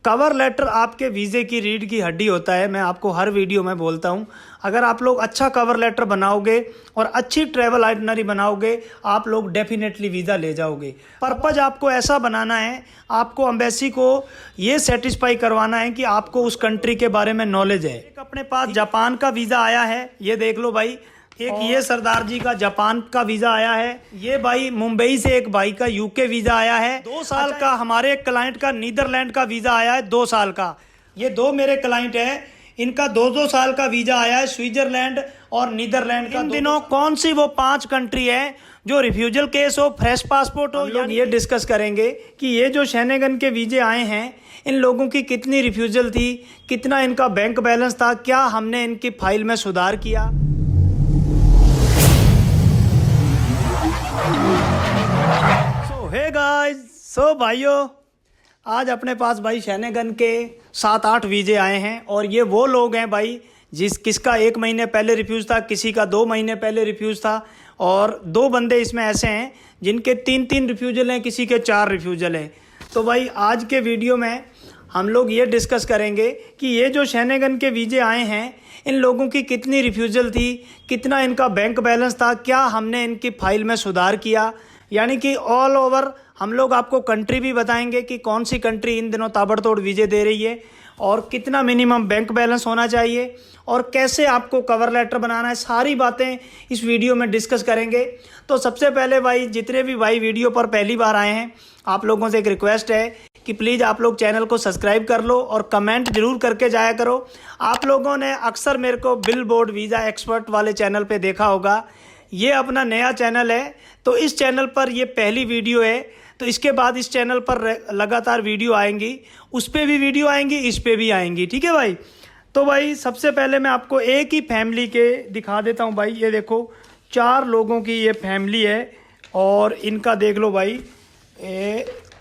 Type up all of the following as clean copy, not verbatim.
Cover letter आपके वीज़े की रीढ़ की हड्डी होता है। मैं आपको हर वीडियो में बोलता हूं, अगर आप लोग अच्छा कवर लेटर बनाओगे और अच्छी ट्रैवल आइटनरी बनाओगे, आप लोग डेफिनेटली वीज़ा ले जाओगे। पर्पज़ आपको ऐसा बनाना है, आपको एम्बेसी को ये सेटिस्फाई करवाना है कि आपको उस कंट्री के बारे में नॉलेज है। एक अपने पास जापान का वीज़ा आया है, ये देख लो भाई। एक ये सरदार जी का जापान का वीज़ा आया है। ये भाई मुंबई से एक भाई का यूके वीज़ा आया है। 2 साल का हमारे एक क्लाइंट का नीदरलैंड का वीज़ा आया है, 2 साल का। ये 2 मेरे क्लाइंट हैं, इनका 2-2 साल का वीज़ा आया है, स्विट्जरलैंड और नीदरलैंड का। इन दिनों कौन सी वो 5 कंट्री है जो रिफ्यूजल केस हो, फ्रेश पासपोर्ट हो। लोग ये डिस्कस करेंगे कि ये जो शेनेगन के वीज़े आए हैं, इन लोगों की कितनी रिफ्यूजल थी, कितना इनका बैंक बैलेंस था, क्या हमने इनकी फाइल में सुधार किया। हे गाइस, सो भाइयों, आज अपने पास भाई शेनेगन के 7-8 वीज़े आए हैं। और ये वो लोग हैं भाई किसका 1 महीने पहले रिफ्यूज़ था, किसी का 2 महीने पहले रिफ्यूज़ था। और 2 बंदे इसमें ऐसे हैं जिनके 3-3 रिफ्यूज़ल हैं, किसी के 4 रिफ्यूज़ल हैं। तो भाई आज के वीडियो में हम लोग ये डिस्कस करेंगे कि ये जो शेनेगन के वीज़े आए हैं, इन लोगों की कितनी रिफ्यूज़ल थी, कितना इनका बैंक बैलेंस था, क्या हमने इनकी फाइल में सुधार किया। यानी कि ऑल ओवर हम लोग आपको कंट्री भी बताएंगे कि कौन सी कंट्री इन दिनों ताबड़तोड़ वीज़े दे रही है, और कितना मिनिमम बैंक बैलेंस होना चाहिए, और कैसे आपको कवर लेटर बनाना है। सारी बातें इस वीडियो में डिस्कस करेंगे। तो सबसे पहले भाई, जितने भी भाई वीडियो पर पहली बार आए हैं, आप लोगों से एक रिक्वेस्ट है कि प्लीज़ आप लोग चैनल को सब्सक्राइब कर लो और कमेंट जरूर करके जाया करो। आप लोगों ने अक्सर मेरे को बिल बोर्ड वीज़ा एक्सपर्ट वाले चैनल पे देखा होगा। ये अपना नया चैनल है, तो इस चैनल पर ये पहली वीडियो है। तो इसके बाद इस चैनल पर लगातार वीडियो आएंगी, उस पर भी वीडियो आएंगी, इस पर भी आएंगी। ठीक है भाई। तो भाई सबसे पहले मैं आपको एक ही फैमिली के दिखा देता हूँ भाई। ये देखो, 4 लोगों की ये फैमिली है, और इनका देख लो भाई,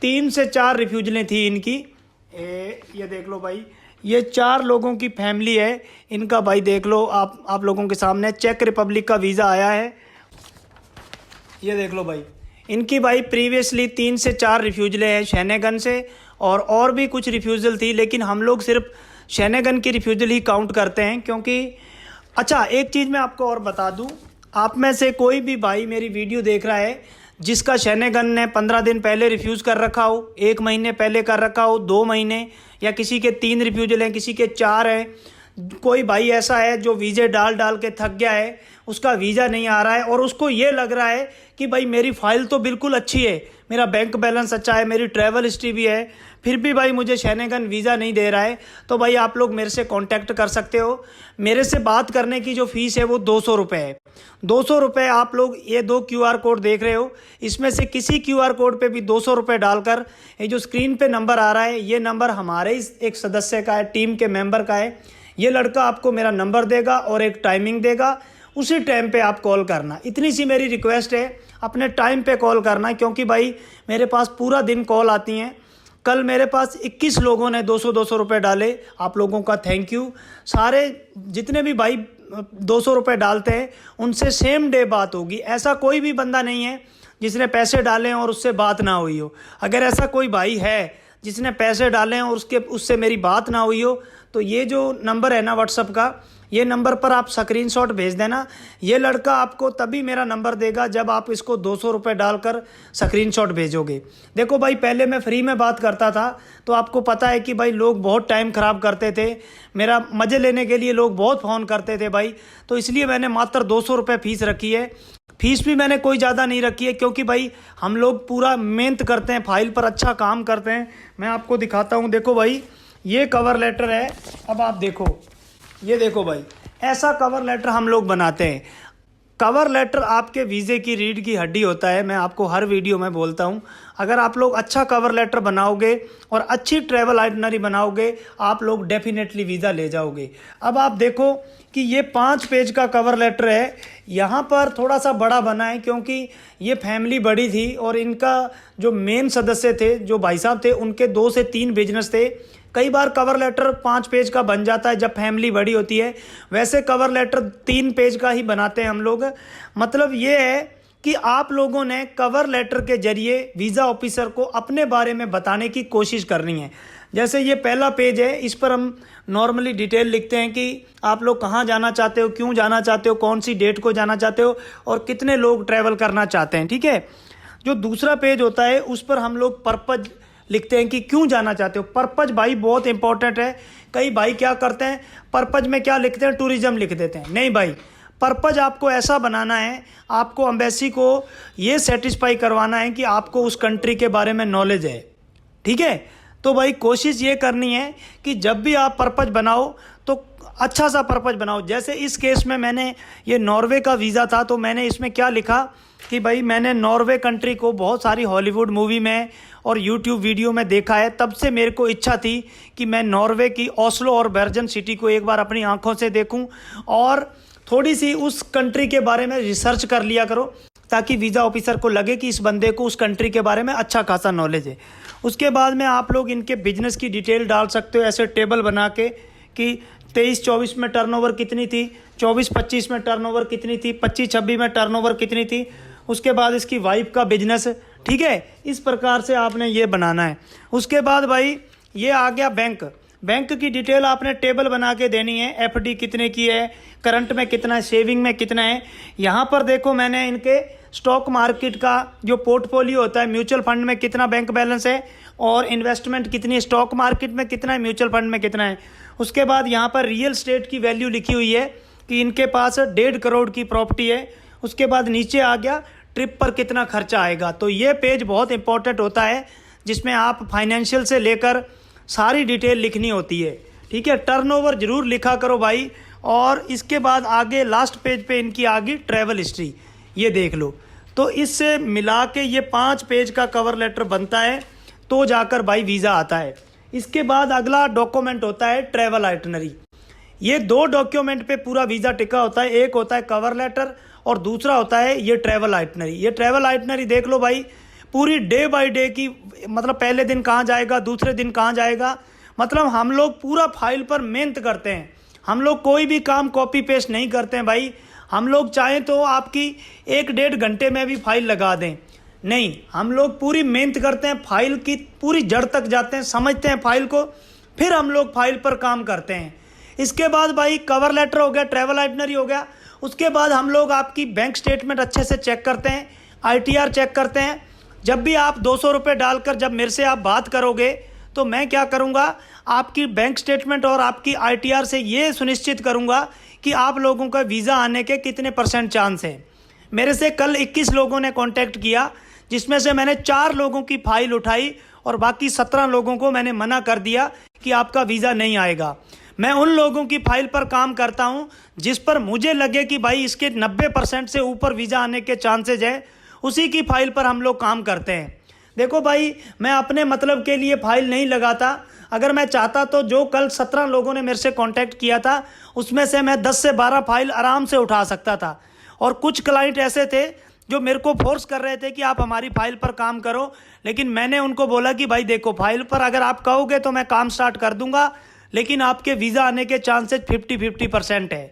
3 से 4 रिफ्यूजलें थी इनकी। ये देख लो भाई, ये 4 लोगों की फैमिली है। इनका भाई देख लो, आप लोगों के सामने चेक रिपब्लिक का वीज़ा आया है। ये देख लो भाई, इनकी भाई प्रीवियसली 3 से 4 रिफ्यूजलें हैं शेनेगन से, और भी कुछ रिफ्यूज़ल थी, लेकिन हम लोग सिर्फ शेनेगन की रिफ्यूज़ल ही काउंट करते हैं। क्योंकि अच्छा, एक चीज़ मैं आपको और बता दूं, आप में से कोई भी भाई मेरी वीडियो देख रहा है जिसका शेनेगन ने 15 दिन पहले रिफ्यूज़ कर रखा हो, 1 महीने पहले कर रखा हो, 2 महीने, या किसी के 3 रिफ्यूजल हैं, किसी के 4 हैं। कोई भाई ऐसा है जो वीज़े डाल के थक गया है, उसका वीज़ा नहीं आ रहा है, और उसको ये लग रहा है कि भाई मेरी फ़ाइल तो बिल्कुल अच्छी है, मेरा बैंक बैलेंस अच्छा है, मेरी ट्रैवल हिस्ट्री भी है, फिर भी भाई मुझे शेनेगन वीज़ा नहीं दे रहा है। तो भाई आप लोग मेरे से कांटेक्ट कर सकते हो। मेरे से बात करने की जो फ़ीस है वो 200 रुपये है। 200 रुपये आप लोग, ये 2 QR कोड देख रहे हो, इसमें से किसी QR कोड पे भी 200 रुपये डालकर, ये जो स्क्रीन पे नंबर आ रहा है, ये नंबर हमारे एक सदस्य का है, टीम के मेंबर का है। ये लड़का आपको मेरा नंबर देगा और एक टाइमिंग देगा, उसी टाइम पे आप कॉल करना। इतनी सी मेरी रिक्वेस्ट है, अपने टाइम पे कॉल करना, क्योंकि भाई मेरे पास पूरा दिन कॉल आती हैं। कल मेरे पास 21 लोगों ने 200-200 रुपये डाले। आप लोगों का थैंक यू। सारे जितने भी भाई 200 रुपये डालते हैं, उनसे सेम डे बात होगी। ऐसा कोई भी बंदा नहीं है जिसने पैसे डाले और उससे बात ना हुई हो। अगर ऐसा कोई भाई है जिसने पैसे डाले हैं और उससे मेरी बात ना हुई हो, तो ये जो नंबर है ना व्हाट्सअप का, ये नंबर पर आप स्क्रीनशॉट भेज देना। ये लड़का आपको तभी मेरा नंबर देगा जब आप इसको 200 रुपये डालकर स्क्रीनशॉट भेजोगे। देखो भाई, पहले मैं फ्री में बात करता था, तो आपको पता है कि भाई लोग बहुत टाइम ख़राब करते थे, मेरा मज़े लेने के लिए लोग बहुत फ़ोन करते थे भाई। तो इसलिए मैंने मात्र 200 रुपये फ़ीस रखी है। फीस भी मैंने कोई ज़्यादा नहीं रखी है, क्योंकि भाई हम लोग पूरा मेहनत करते हैं, फाइल पर अच्छा काम करते हैं। मैं आपको दिखाता हूँ। देखो भाई, ये कवर लेटर है। अब आप देखो, ये देखो भाई, ऐसा कवर लेटर हम लोग बनाते हैं। कवर लेटर आपके वीज़े की रीढ़ की हड्डी होता है। मैं आपको हर वीडियो में बोलता हूँ, अगर आप लोग अच्छा कवर लेटर बनाओगे और अच्छी ट्रैवल आइटनरी बनाओगे, आप लोग डेफिनेटली वीज़ा ले जाओगे। अब आप देखो कि ये 5 पेज का कवर लेटर है। यहाँ पर थोड़ा सा बड़ा बना है, क्योंकि ये फैमिली बड़ी थी, और इनका जो मेन सदस्य थे, जो भाई साहब थे, उनके 2 से 3 बिजनेस थे। कई बार कवर लेटर 5 पेज का बन जाता है जब फैमिली बड़ी होती है। वैसे कवर लेटर 3 पेज का ही बनाते हैं हम लोग। मतलब ये है कि आप लोगों ने कवर लेटर के जरिए वीज़ा ऑफिसर को अपने बारे में बताने की कोशिश करनी है। जैसे ये पहला पेज है, इस पर हम नॉर्मली डिटेल लिखते हैं कि आप लोग कहाँ जाना चाहते हो, क्यों जाना चाहते हो, कौन सी डेट को जाना चाहते हो और कितने लोग ट्रैवल करना चाहते हैं, ठीक है। जो दूसरा पेज होता है उस पर हम लोग पर्पज लिखते हैं कि क्यों जाना चाहते हो। पर्पज भाई बहुत इंपॉर्टेंट है। कई भाई क्या करते हैं, पर्पज में क्या लिखते हैं, टूरिज्म लिख देते हैं। नहीं भाई, पर्पज आपको ऐसा बनाना है, आपको एम्बेसी को ये सेटिस्फाई करवाना है कि आपको उस कंट्री के बारे में नॉलेज है, ठीक है। तो भाई कोशिश ये करनी है कि जब भी आप पर्पज बनाओ तो अच्छा सा पर्पज बनाओ। जैसे इस केस में मैंने ये नॉर्वे का वीज़ा था, तो मैंने इसमें क्या लिखा कि भाई मैंने नॉर्वे कंट्री को बहुत सारी हॉलीवुड मूवी में और यूट्यूब वीडियो में देखा है, तब से मेरे को इच्छा थी कि मैं नॉर्वे की ओस्लो और बर्जन सिटी को एक बार अपनी आंखों से देखूं और थोड़ी सी उस कंट्री के बारे में रिसर्च कर लिया करो, ताकि वीज़ा ऑफिसर को लगे कि इस बंदे को उस कंट्री के बारे में अच्छा खासा नॉलेज है। उसके बाद में आप लोग इनके बिजनेस की डिटेल डाल सकते हो ऐसे टेबल बना के कि 23-24 में टर्नओवर कितनी थी, 24-25 में टर्नओवर कितनी थी, 25-26 में टर्नओवर कितनी थी, उसके बाद इसकी वाइफ का बिजनेस, ठीक है। इस प्रकार से आपने ये बनाना है। उसके बाद भाई ये आ गया बैंक। बैंक की डिटेल आपने टेबल बना के देनी है। एफडी कितने की है, करंट में कितना है, सेविंग में कितना है। यहाँ पर देखो मैंने इनके स्टॉक मार्केट का जो पोर्टफोलियो होता है, म्यूचुअल फंड में कितना बैंक बैलेंस है और इन्वेस्टमेंट कितनी है, स्टॉक मार्केट में कितना है, म्यूचुअल फंड में कितना है। उसके बाद यहाँ पर रियल स्टेट की वैल्यू लिखी हुई है कि इनके पास 1.5 करोड़ की प्रॉपर्टी है। उसके बाद नीचे आ गया ट्रिप पर कितना खर्चा आएगा। तो ये पेज बहुत इंपॉर्टेंट होता है जिसमें आप फाइनेंशियल से लेकर सारी डिटेल लिखनी होती है, ठीक है। टर्नओवर जरूर लिखा करो भाई। और इसके बाद आगे लास्ट पेज पे इनकी आ गई ट्रैवल हिस्ट्री, ये देख लो। तो इससे मिला के ये 5 पेज का कवर लेटर बनता है, तो जाकर भाई वीज़ा आता है। इसके बाद अगला डॉक्यूमेंट होता है ट्रैवल आइटनरी। ये 2 डॉक्यूमेंट पे पूरा वीज़ा टिका होता है। एक होता है कवर लेटर और दूसरा होता है ये ट्रैवल आइटनरी। ये ट्रैवल आइटनरी देख लो भाई, पूरी डे बाय डे की, मतलब पहले दिन कहाँ जाएगा, दूसरे दिन कहाँ जाएगा, मतलब हम लोग पूरा फाइल पर मेहनत करते हैं। हम लोग कोई भी काम कॉपी पेस्ट नहीं करते हैं भाई। हम लोग चाहें तो आपकी 1-1.5 घंटे में भी फाइल लगा दें, नहीं, हम लोग पूरी मेहनत करते हैं, फाइल की पूरी जड़ तक जाते हैं, समझते हैं फाइल को, फिर हम लोग फाइल पर काम करते हैं। इसके बाद भाई कवर लेटर हो गया, ट्रैवल आइटनरी हो गया। उसके बाद हम लोग आपकी बैंक स्टेटमेंट अच्छे से चेक करते हैं, ITR चेक करते हैं। जब भी आप 200 रुपये डालकर जब मेरे से आप बात करोगे तो मैं क्या करूंगा, आपकी बैंक स्टेटमेंट और आपकी ITR से ये सुनिश्चित करूंगा कि आप लोगों का वीज़ा आने के कितने % चांस है। मेरे से कल 21 लोगों ने कांटेक्ट किया, जिसमें से मैंने 4 लोगों की फाइल उठाई और बाकी 17 लोगों को मैंने मना कर दिया कि आपका वीज़ा नहीं आएगा। मैं उन लोगों की फाइल पर काम करता हूं जिस पर मुझे लगे कि भाई इसके 90% से ऊपर वीज़ा आने के चांसेज है, उसी की फाइल पर हम लोग काम करते हैं। देखो भाई, मैं अपने मतलब के लिए फाइल नहीं लगाता। अगर मैं चाहता तो जो कल 17 लोगों ने मेरे से कांटेक्ट किया था उसमें से मैं 10 से 12 फाइल आराम से उठा सकता था। और कुछ क्लाइंट ऐसे थे जो मेरे को फोर्स कर रहे थे कि आप हमारी फाइल पर काम करो, लेकिन मैंने उनको बोला कि भाई देखो, फाइल पर अगर आप कहोगे तो मैं काम स्टार्ट कर दूंगा, लेकिन आपके वीज़ा आने के चांसेस 50-50% है।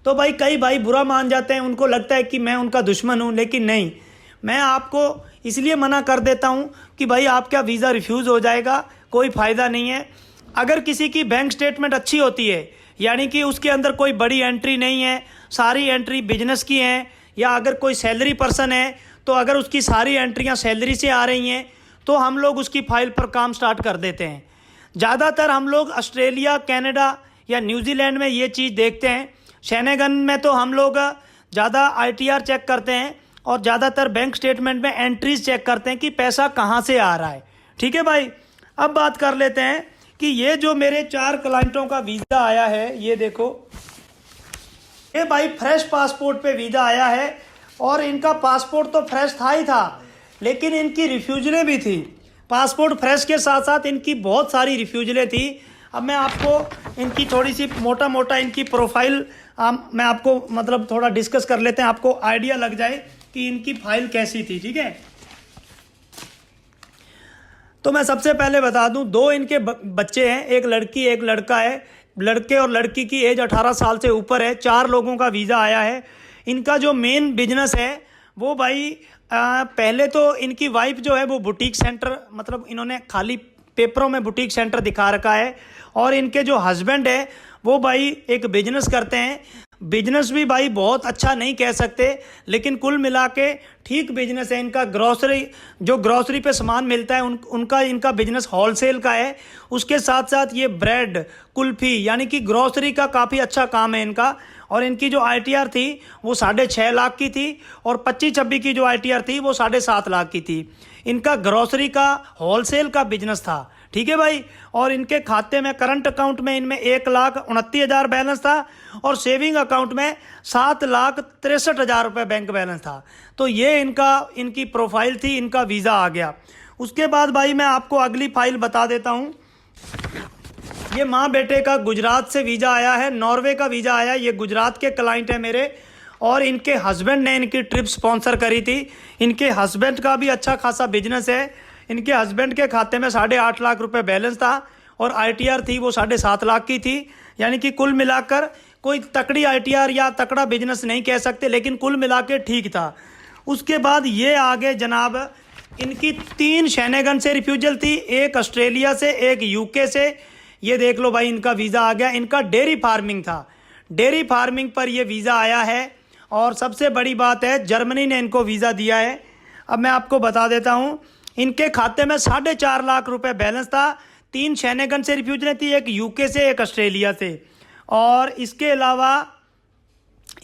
तो भाई कई भाई बुरा मान जाते हैं, उनको लगता है कि मैं उनका दुश्मन हूं, लेकिन नहीं, मैं आपको इसलिए मना कर देता हूं कि भाई आपका वीज़ा रिफ्यूज़ हो जाएगा, कोई फ़ायदा नहीं है। अगर किसी की बैंक स्टेटमेंट अच्छी होती है, यानी कि उसके अंदर कोई बड़ी एंट्री नहीं है, सारी एंट्री बिजनेस की हैं, या अगर कोई सैलरी पर्सन है तो अगर उसकी सारी एंट्रियां सैलरी से आ रही हैं तो हम लोग उसकी फाइल पर काम स्टार्ट कर देते हैं। ज़्यादातर हम लोग ऑस्ट्रेलिया, कनाडा या न्यूजीलैंड में ये चीज़ देखते हैं। शेनेगन में तो हम लोग ज़्यादा ITR चेक करते हैं और ज़्यादातर बैंक स्टेटमेंट में एंट्रीज चेक करते हैं कि पैसा कहाँ से आ रहा है। ठीक है भाई, अब बात कर लेते हैं कि ये जो मेरे 4 क्लाइंटों का वीज़ा आया है, ये देखो, ये भाई फ्रेश पासपोर्ट पे वीज़ा आया है। और इनका पासपोर्ट तो फ्रेश था ही था, लेकिन इनकी रिफ्यूजलें भी थी। पासपोर्ट फ्रेश के साथ साथ इनकी बहुत सारी रिफ्यूजलें थी। अब मैं आपको इनकी थोड़ी सी मोटा मोटा इनकी प्रोफाइल मैं आपको मतलब थोड़ा डिस्कस कर लेते हैं, आपको आइडिया लग जाए कि इनकी फाइल कैसी थी। ठीक है, तो मैं सबसे पहले बता दूं, 2 इनके बच्चे हैं, एक लड़की एक लड़का है। लड़के और लड़की की एज 18 साल से ऊपर है। 4 लोगों का वीज़ा आया है। इनका जो मेन बिजनेस है वो भाई पहले तो इनकी वाइफ जो है वो बुटीक सेंटर, मतलब इन्होंने खाली पेपरों में बुटीक सेंटर दिखा रखा है। और इनके जो हस्बैंड है वो भाई एक बिजनेस करते हैं। बिजनेस भी भाई बहुत अच्छा नहीं कह सकते, लेकिन कुल मिला के ठीक बिजनेस है इनका। जो ग्रॉसरी पे सामान मिलता है उनका इनका बिजनेस होलसेल का है। उसके साथ साथ ये ब्रेड, कुल्फ़ी, यानी कि ग्रॉसरी का काफ़ी अच्छा काम है इनका। और इनकी जो ITR थी वो 6.5 लाख की थी, और 25-26 की जो ITR थी वो 7.5 लाख की थी। इनका ग्रॉसरी का होलसेल का बिजनेस था, ठीक है भाई। और इनके खाते में करंट अकाउंट में इनमें 1,29,000 बैलेंस था, और सेविंग अकाउंट में 7,63,000 रुपये बैंक बैलेंस था। तो ये इनकी प्रोफाइल थी, इनका वीज़ा आ गया। उसके बाद भाई मैं आपको अगली फाइल बता देता हूँ। ये माँ बेटे का गुजरात से वीज़ा आया है, नॉर्वे का वीज़ा आया। ये गुजरात के क्लाइंट है मेरे, और इनके हस्बैंड ने इनकी ट्रिप स्पॉन्सर करी थी। इनके हस्बैंड का भी अच्छा खासा बिजनेस है। इनके हस्बैंड के खाते में 8.5 लाख रुपए बैलेंस था, और ITR थी वो 7.5 लाख की थी। यानी कि कुल मिलाकर कोई तकड़ी ITR या तकड़ा बिजनेस नहीं कह सकते, लेकिन कुल मिला के ठीक था। उसके बाद ये आगे जनाब इनकी 3 शेनेगन से रिफ्यूजल थी, एक ऑस्ट्रेलिया से, एक UK से। ये देख लो भाई इनका वीज़ा आ गया। इनका डेयरी फार्मिंग था, डेयरी फार्मिंग पर ये वीज़ा आया है। और सबसे बड़ी बात है जर्मनी ने इनको वीज़ा दिया है। अब मैं आपको बता देता हूँ, इनके खाते में 4.5 लाख रुपए बैलेंस था। 3 शेनेगन से रिफ्यूजल थी, एक UK से, एक ऑस्ट्रेलिया से। और इसके अलावा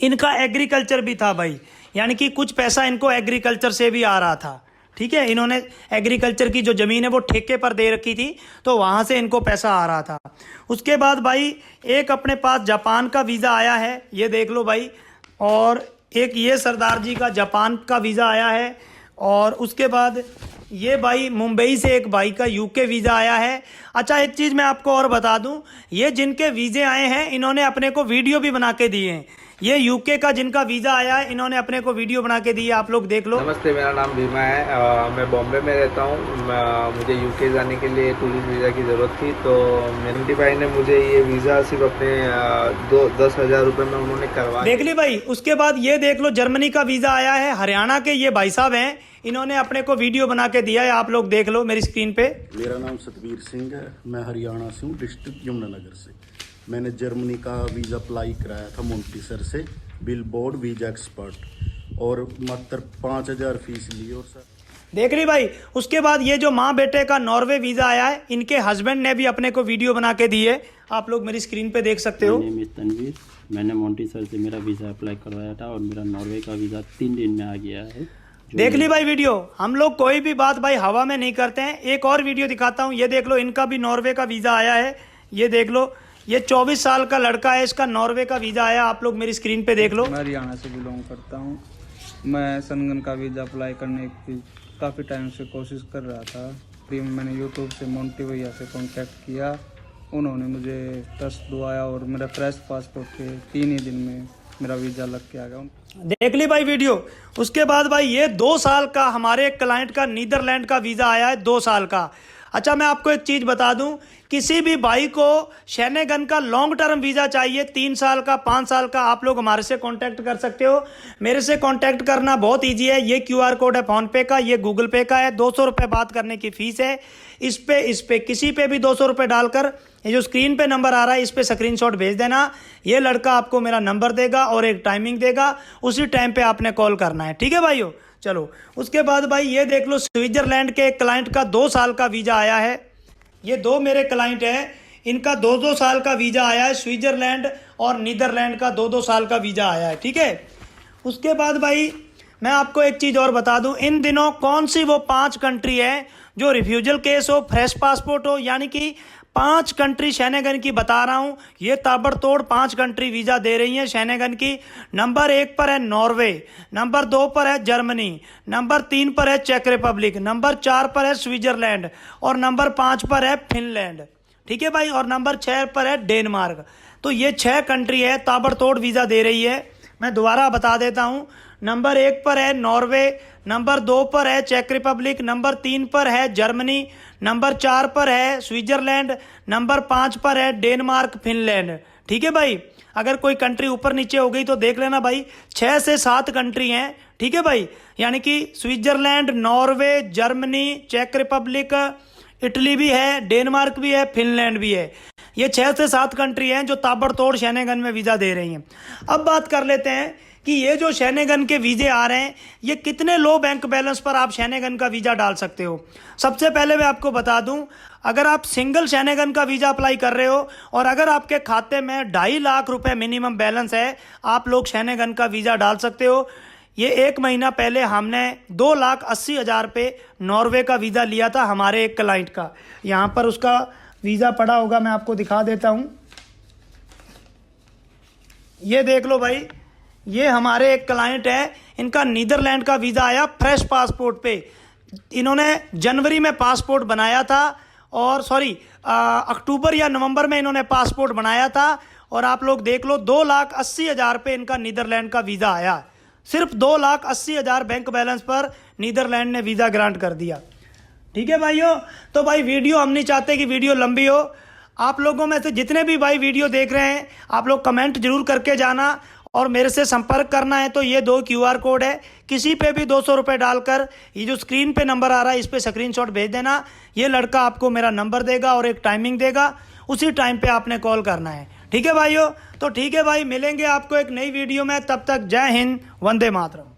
इनका एग्रीकल्चर भी था भाई, यानी कि कुछ पैसा इनको एग्रीकल्चर से भी आ रहा था, ठीक है। इन्होंने एग्रीकल्चर की जो ज़मीन है वो ठेके पर दे रखी थी, तो वहाँ से इनको पैसा आ रहा था। उसके बाद भाई एक अपने पास जापान का वीज़ा आया है, ये देख लो भाई। और एक ये सरदार जी का जापान का वीज़ा आया है। और उसके बाद ये भाई मुंबई से एक भाई का UK वीज़ा आया है। अच्छा, एक चीज़ मैं आपको और बता दूं, ये जिनके वीज़े आए हैं इन्होंने अपने को वीडियो भी बना के दिए हैं। ये UK का जिनका वीज़ा आया है इन्होंने अपने को वीडियो बना के दी है, आप लोग देख लो। नमस्ते, मेरा नाम भीमा है। मैं बॉम्बे में रहता हूँ। मुझे UK जाने के लिए टूरिस्ट वीज़ा की ज़रूरत थी, तो मेरे भाई ने मुझे ये वीज़ा सिर्फ अपने 10,000 रुपये में उन्होंने करवा देख ली भाई। उसके बाद ये देख लो जर्मनी का वीज़ा आया है। हरियाणा के ये भाई साहब हैं, इन्होंने अपने को वीडियो बना के दिया है, आप लोग देख लो मेरी स्क्रीन पे। मेरा नाम सतवीर सिंह है, मैं हरियाणा से हूँ, डिस्ट्रिक्ट यमुनानगर से। मैंने जर्मनी का वीज़ा अप्लाई कराया था मोंटी सर से, बिलबोर्ड वीज़ा एक्सपर्ट, और मात्र 5,000 फीस ली। और सर देख रही भाई। उसके बाद ये जो माँ बेटे का नॉर्वे वीज़ा आया है, इनके हस्बैंड ने भी अपने को वीडियो बना के दी है, आप लोग मेरी स्क्रीन पे देख सकते हो। तनवीर, मैंने मोंटी सर से मेरा वीज़ा अप्लाई करवाया था, और मेरा नॉर्वे का वीज़ा 3 दिन में आ गया है। देख ली भाई वीडियो। हम लोग कोई भी बात भाई हवा में नहीं करते हैं। एक और वीडियो दिखाता हूँ, ये देख लो, इनका भी नॉर्वे का वीज़ा आया है। ये देख लो, ये 24 साल का लड़का है, इसका नॉर्वे का वीज़ा आया, आप लोग मेरी स्क्रीन पे देख लो। मैं हरियाणा से बिलोंग करता हूँ। मैं सनगन का वीज़ा अप्लाई करने की काफ़ी टाइम से कोशिश कर रहा था। फिर मैंने यूट्यूब से मोंटी भैया से कांटेक्ट किया, उन्होंने मुझे ट्रस्ट दुआया, और मेरा फ्रेश पासपोर्ट के 3 ही दिन में मेरा वीज़ा लग के आ गया। देख ली भाई वीडियो। उसके बाद भाई ये 2 साल का हमारे क्लाइंट का नीदरलैंड का वीज़ा आया है, 2 साल का। अच्छा, मैं आपको एक चीज़ बता दूं, किसी भी भाई को शेनेगन का लॉन्ग टर्म वीज़ा चाहिए, 3 साल का, 5 साल का, आप लोग हमारे से कांटेक्ट कर सकते हो। मेरे से कांटेक्ट करना बहुत ईजी है। ये QR कोड है फ़ोनपे का, ये गूगल पे का है। 200 रुपये बात करने की फ़ीस है। इस पे किसी पे भी 200 रुपये डालकर, ये जो स्क्रीन पे नंबर आ रहा है इस पे स्क्रीनशॉट भेज देना। ये लड़का आपको मेरा नंबर देगा और एक टाइमिंग देगा, उसी टाइम पे आपने कॉल करना है, ठीक है भाइयों। चलो, उसके बाद भाई ये देख लो, स्विट्जरलैंड के एक क्लाइंट का 2 साल का वीज़ा आया है। ये 2 मेरे क्लाइंट हैं, इनका 2-2 साल का वीज़ा आया है। स्विट्जरलैंड और नीदरलैंड का 2-2 साल का वीज़ा आया है, ठीक है। उसके बाद भाई मैं आपको एक चीज़ और बता दूं, इन दिनों कौन सी वो 5 कंट्री है जो रिफ्यूजल केस हो, फ्रेश पासपोर्ट हो, यानी कि 5 कंट्री शेनेगन की बता रहा हूँ। ये ताबड़तोड़ 5 कंट्री वीज़ा दे रही हैं शेनेगन की। नंबर 1 पर है नॉर्वे, नंबर 2 पर है जर्मनी, नंबर 3 पर है चेक रिपब्लिक, नंबर 4 पर है स्विट्जरलैंड, और नंबर 5 पर है फिनलैंड, ठीक है भाई, और नंबर 6 पर है डेनमार्क। तो ये 6 कंट्री है, ताबड़तोड़ वीज़ा दे रही है। मैं दोबारा बता देता हूँ, नंबर 1 पर है नॉर्वे, नंबर 2 पर है चेक रिपब्लिक, नंबर 3 पर है जर्मनी, नंबर 4 पर है स्विट्जरलैंड, नंबर 5 पर है डेनमार्क, फिनलैंड, ठीक है भाई। अगर कोई कंट्री ऊपर नीचे हो गई तो देख लेना भाई, 6 से 7 कंट्री हैं, ठीक है भाई। यानी कि स्विट्जरलैंड, नॉर्वे, जर्मनी, चेक रिपब्लिक, इटली भी है, डेनमार्क भी है, फिनलैंड भी है। ये 6 से 7 कंट्री हैं जो ताबड़तोड़ शेनेगन में वीज़ा दे रही हैं। अब बात कर लेते हैं कि ये जो शेनेगन के वीज़े आ रहे हैं, ये कितने लो बैंक बैलेंस पर आप शेनेगन का वीज़ा डाल सकते हो। सबसे पहले मैं आपको बता दूं, अगर आप सिंगल शेनेगन का वीज़ा अप्लाई कर रहे हो और अगर आपके खाते में 2.5 लाख रुपए मिनिमम बैलेंस है, आप लोग शेनेगन का वीज़ा डाल सकते हो। ये 1 महीना पहले हमने 2,80,000 पे नॉर्वे का वीज़ा लिया था हमारे एक क्लाइंट का। यहाँ पर उसका वीज़ा पड़ा होगा, मैं आपको दिखा देता हूँ। ये देख लो भाई, ये हमारे एक क्लाइंट है, इनका नीदरलैंड का वीज़ा आया फ्रेश पासपोर्ट पे। इन्होंने जनवरी में पासपोर्ट बनाया था और अक्टूबर या नवंबर में इन्होंने पासपोर्ट बनाया था और आप लोग देख लो 2,80,000 पे इनका नीदरलैंड का वीज़ा आया। सिर्फ 2,80,000 बैंक बैलेंस पर नीदरलैंड ने वीज़ा ग्रांट कर दिया। ठीक है भाइयों, तो भाई वीडियो हम नहीं चाहते कि वीडियो लंबी हो। आप लोगों में से जितने भी भाई वीडियो देख रहे हैं, आप लोग कमेंट जरूर करके जाना और मेरे से संपर्क करना है तो ये 2 QR कोड है, किसी पे भी 200 रुपये डालकर ये जो स्क्रीन पे नंबर आ रहा है इस पे स्क्रीनशॉट भेज देना। ये लड़का आपको मेरा नंबर देगा और एक टाइमिंग देगा, उसी टाइम पे आपने कॉल करना है। ठीक है भाइयों, तो ठीक है भाई, मिलेंगे आपको एक नई वीडियो में। तब तक जय हिंद, वंदे मातरम।